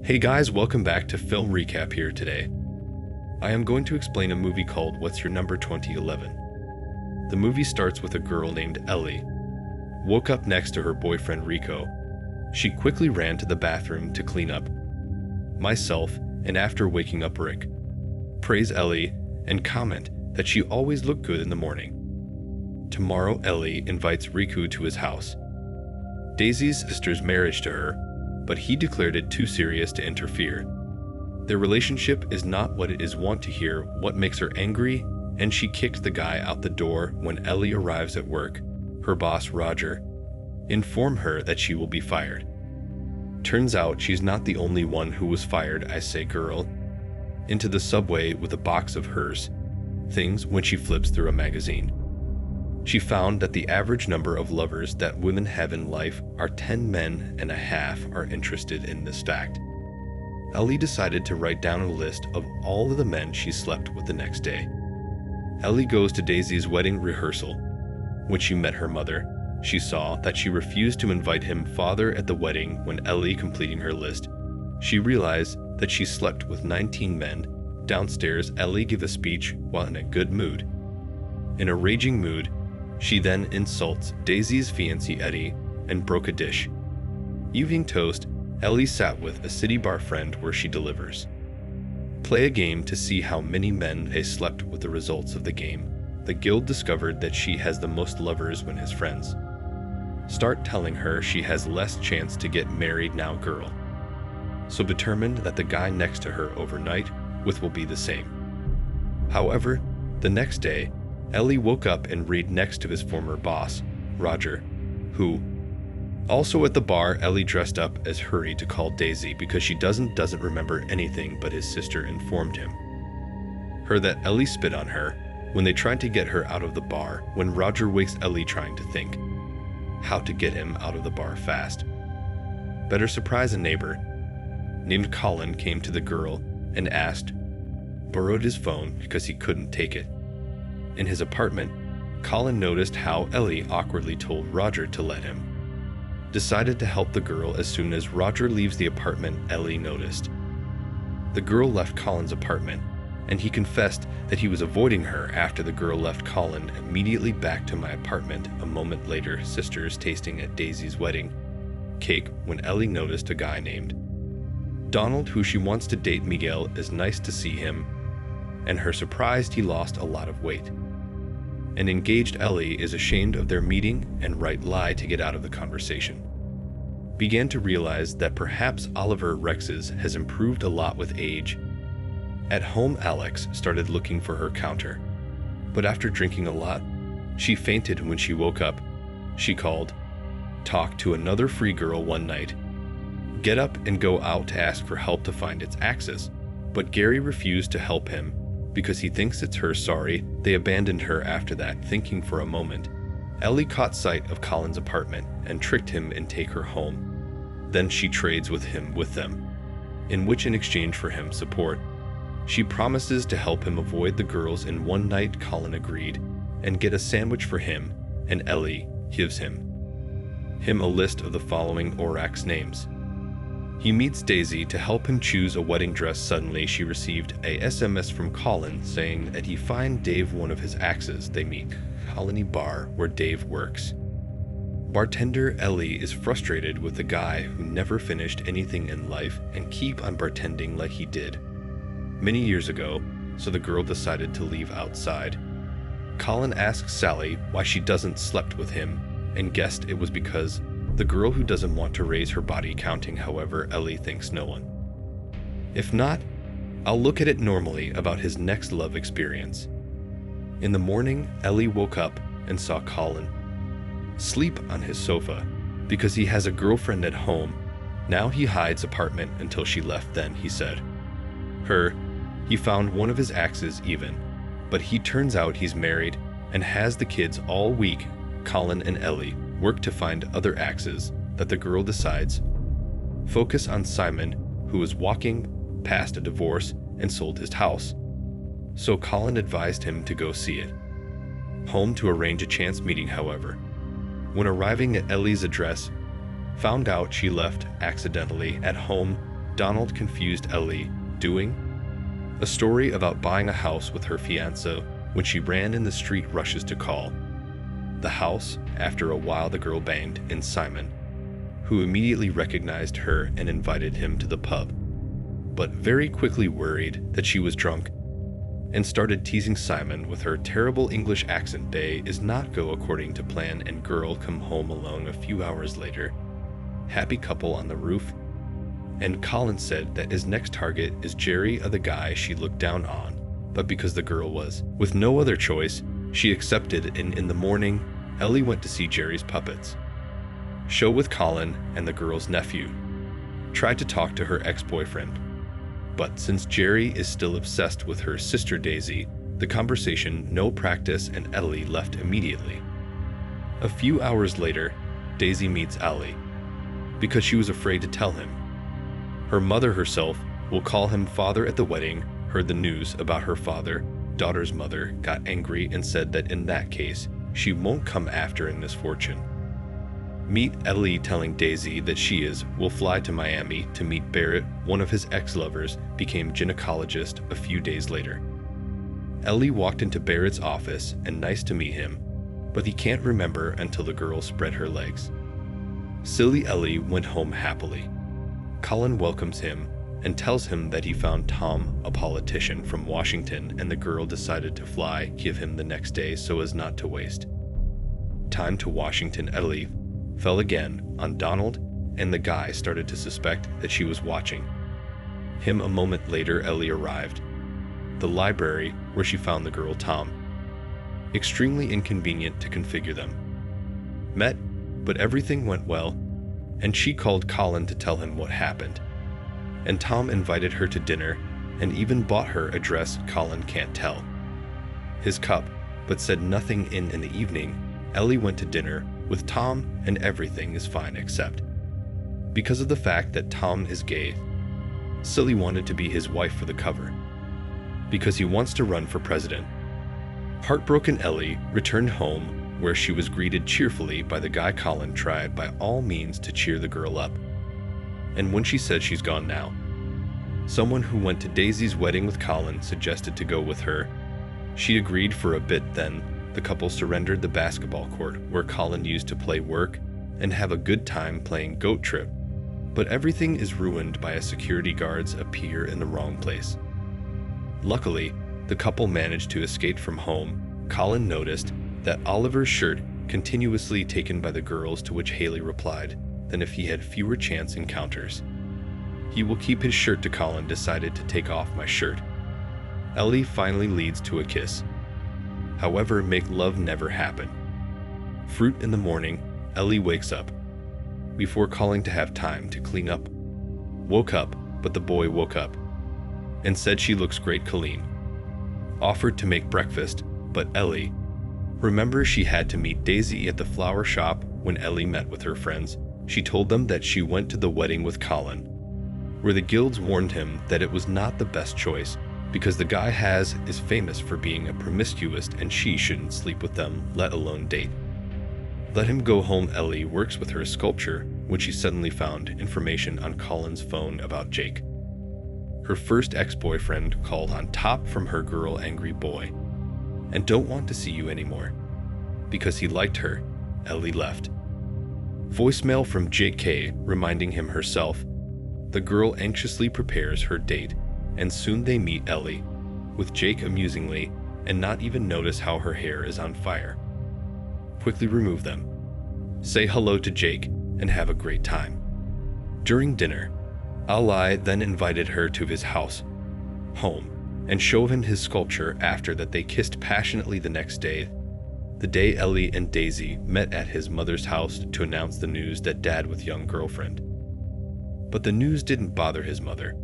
Hey guys, welcome back to Film Recap here today. I am going to explain a movie called What's Your Number 2011. The movie starts with a girl named Ellie. Woke up next to her boyfriend Rico. She quickly ran to the bathroom to clean up. Myself, and after waking up Rick, praise Ellie and comment that she always looked good in the morning. Tomorrow Ellie invites Riku to his house. Daisy's sister's marriage to her, but he declared it too serious to interfere. Their relationship is not what it is wont to hear what makes her angry, and she kicked the guy out the door when Ellie arrives at work. Her boss, Roger, informed her that she will be fired. Turns out she's not the only one who was fired, I say girl, into the subway with a box of hers things when she flips through a magazine. She found that the average number of lovers that women have in life are 10 men and a half are interested in this fact. Ellie decided to write down a list of all of the men she slept with the next day. Ellie goes to Daisy's wedding rehearsal. When she met her mother, she saw that she refused to invite him father at the wedding. When Ellie completing her list, she realized that she slept with 19 men. Downstairs, Ellie gave a speech while in a good mood. In a raging mood, she then insults Daisy's fiancé Eddie and broke a dish. Evening toast, Ellie sat with a city bar friend where she delivers. Play a game to see how many men they slept with. The results of the game. The guild discovered that she has the most lovers when his friends start telling her she has less chance to get married now girl. So determined that the guy next to her overnight with will be the same. However, the next day, Ellie woke up and read next to his former boss, Roger, who also at the bar. Ellie dressed up as Hurry to call Daisy because she doesn't remember anything, but his sister informed her that Ellie spit on her when they tried to get her out of the bar. When Roger wakes Ellie trying to think how to get him out of the bar fast. Better surprise, a neighbor named Colin came to the girl and borrowed his phone because he couldn't take it. In his apartment, Colin noticed how Ellie awkwardly told Roger to let him. Decided to help the girl. As soon as Roger leaves the apartment, Ellie noticed. The girl left Colin's apartment, and he confessed that he was avoiding her. After the girl left Colin, immediately back to my apartment. A moment later, sisters tasting at Daisy's wedding cake when Ellie noticed a guy named Donald who she wants to date. Miguel is nice to see him, and her surprised he lost a lot of weight. An engaged Ellie is ashamed of their meeting and lie to get out of the conversation. Began to realize that perhaps Oliver Rex's has improved a lot with age. At home, Alex started looking for her counter, but after drinking a lot, she fainted. When she woke up, she talked to another free girl one night, get up and go out to ask for help to find its axis, but Gary refused to help him because he thinks it's her. Sorry, they abandoned her after that. Thinking for a moment, Ellie caught sight of Colin's apartment and tricked him and take her home. Then she trades with them, in which in exchange for him support, she promises to help him avoid the girls. In one night, Colin agreed and get a sandwich for him, and Ellie gives him a list of the following Orax names. He meets Daisy to help him choose a wedding dress. Suddenly, she received a SMS from Colin saying that he find Dave one of his axes. They meet Colony Bar where Dave works. Bartender Ellie is frustrated with the guy who never finished anything in life and keep on bartending like he did many years ago, so the girl decided to leave outside. Colin asks Sally why she doesn't slept with him and guessed it was because the girl who doesn't want to raise her body counting. However, Ellie thinks no one. If not, I'll look at it normally about his next love experience. In the morning, Ellie woke up and saw Colin sleep on his sofa because he has a girlfriend at home. Now he hides apartment until she left. Then he said he found one of his axes even, but he turns out he's married and has the kids. All week, Colin and Ellie work to find other axes that the girl decides focus on Simon, who is walking past a divorce and sold his house. So Colin advised him to go see it. Home to arrange a chance meeting. However, when arriving at Ellie's address, found out she left accidentally at home Donald confused Ellie doing a story about buying a house with her fiancé when she ran in the street rushes to call the house. After a while, the girl banged in Simon, who immediately recognized her and invited him to the pub, but very quickly worried that she was drunk and started teasing Simon with her terrible English accent. Day is not go according to plan and girl come home alone a few hours later. Happy couple on the roof, and Colin said that his next target is Jerry, the guy she looked down on, but because the girl was with no other choice, she accepted, and in the morning, Ellie went to see Jerry's puppets show with Colin and the girl's nephew. Tried to talk to her ex-boyfriend, but since Jerry is still obsessed with her sister Daisy, the conversation no practice and Ellie left immediately. A few hours later, Daisy meets Ellie because she was afraid to tell him. Her mother herself will call him father at the wedding, heard the news about her father, daughter's mother, got angry and said that in that case, she won't come after in misfortune. Meet Ellie telling Daisy that she will fly to Miami to meet Barrett, one of his ex-lovers, became gynecologist a few days later. Ellie walked into Barrett's office and nice to meet him, but he can't remember until the girl spread her legs. Silly Ellie went home happily. Colin welcomes him and tells him that he found Tom, a politician from Washington, and the girl decided to fly, give him the next day so as not to waste time to Washington. Ellie fell again on Donald, and the guy started to suspect that she was watching him. A moment later, Ellie arrived the library where she found the girl Tom. Extremely inconvenient to configure them. Met, but everything went well, and she called Colin to tell him what happened. And Tom invited her to dinner and even bought her a dress Colin can't tell his cup, but said nothing. In the evening, Ellie went to dinner with Tom and everything is fine except because of the fact that Tom is gay. Silly wanted to be his wife for the cover because he wants to run for president. Heartbroken, Ellie returned home where she was greeted cheerfully by the guy. Colin tried by all means to cheer the girl up, and when she said she's gone now, someone who went to Daisy's wedding with Colin suggested to go with her. She agreed for a bit, then the couple surrendered the basketball court where Colin used to play work and have a good time playing Goat Trip, but everything is ruined by a security guards appear in the wrong place. Luckily, the couple managed to escape from home. Colin noticed that Oliver's shirt continuously taken by the girls, to which Haley replied that if he had fewer chance encounters, he will keep his shirt. To Colin decided to take off my shirt. Ellie finally leads to a kiss. However, make love never happen. Fruit in the morning, Ellie wakes up before calling to have time to clean up. Woke up, but the boy woke up and said she looks great. Colleen offered to make breakfast, but Ellie remembers she had to meet Daisy at the flower shop. When Ellie met with her friends, she told them that she went to the wedding with Colin, where the guilds warned him that it was not the best choice because the guy is famous for being a promiscuous and she shouldn't sleep with them, let alone date. Let him go home. Ellie works with her sculpture when she suddenly found information on Colin's phone about Jake. Her first ex-boyfriend called on top from her girl angry boy and don't want to see you anymore. Because he liked her, Ellie left. Voicemail from JK reminding him herself. The girl anxiously prepares her date, and soon they meet Ellie, with Jake amusingly, and not even notice how her hair is on fire. Quickly remove them. Say hello to Jake, and have a great time. During dinner, Ali then invited her to his home, and showed him his sculpture. After that, they kissed passionately the next day, the day Ellie and Daisy met at his mother's house to announce the news that dad with young girlfriend. But the news didn't bother his mother,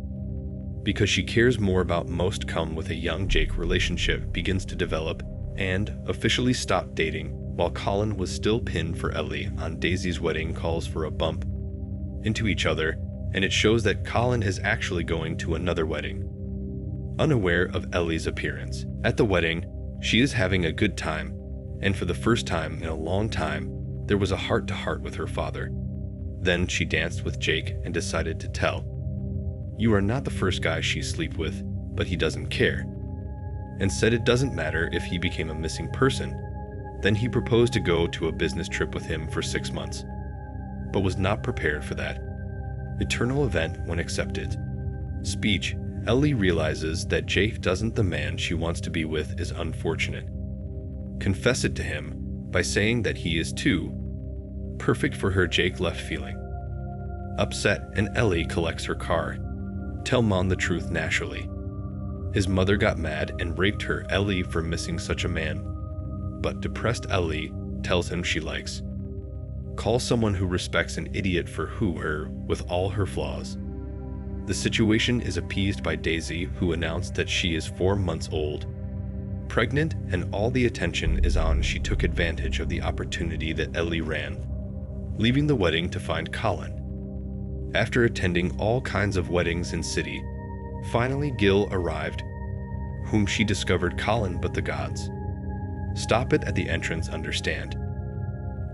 because she cares more about most. Come with a young Jake relationship begins to develop and officially stopped dating, while Colin was still pinned for Ellie on Daisy's wedding. Calls for a bump into each other, and it shows that Colin is actually going to another wedding. Unaware of Ellie's appearance at the wedding, she is having a good time, and for the first time in a long time, there was a heart-to-heart with her father. Then she danced with Jake and decided to tell You are not the first guy she sleep with, but he doesn't care, and said it doesn't matter if he became a missing person. Then he proposed to go to a business trip with him for 6 months, but was not prepared for that eternal event when accepted. Speech, Ellie realizes that Jake doesn't the man she wants to be with is unfortunate. Confess it to him by saying that he is too perfect for her. Jake left feeling upset, and Ellie collects her car. Tell Mom the truth naturally. His mother got mad and raped her Ellie for missing such a man. But depressed Ellie tells him she likes call someone who respects an idiot for who her with all her flaws. The situation is appeased by Daisy, who announced that she is 4 months old, pregnant, and all the attention is on. She took advantage of the opportunity that Ellie ran, leaving the wedding to find Colin. After attending all kinds of weddings in city, finally Gil arrived, whom she discovered Colin but the gods stop it at the entrance. Understand.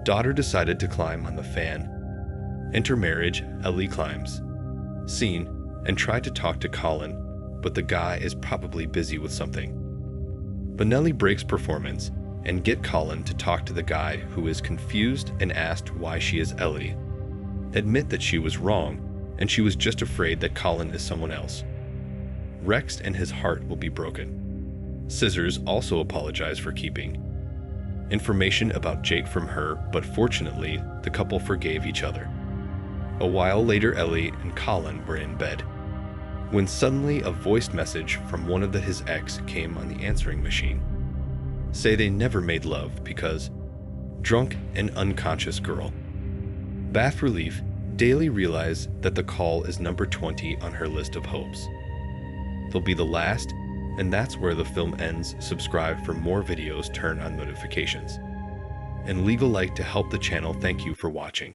Daughter decided to climb on the fan. Enter marriage. Ellie climbs scene and tried to talk to Colin, but the guy is probably busy with something. Benelli breaks performance and get Colin to talk to the guy, who is confused and asked why she is Ellie. Admit that she was wrong and she was just afraid that Colin is someone else. Rex and his heart will be broken. Scissors also apologized for keeping information about Jake from her, but fortunately the couple forgave each other. A while later, Ellie and Colin were in bed when suddenly a voice message from one of his ex came on the answering machine. Say they never made love because drunk and unconscious girl. Bath relief. Daily realized that the call is number 20 on her list of hopes. They'll be the last, and that's where the film ends. Subscribe for more videos, turn on notifications, and leave a like to help the channel. Thank you for watching.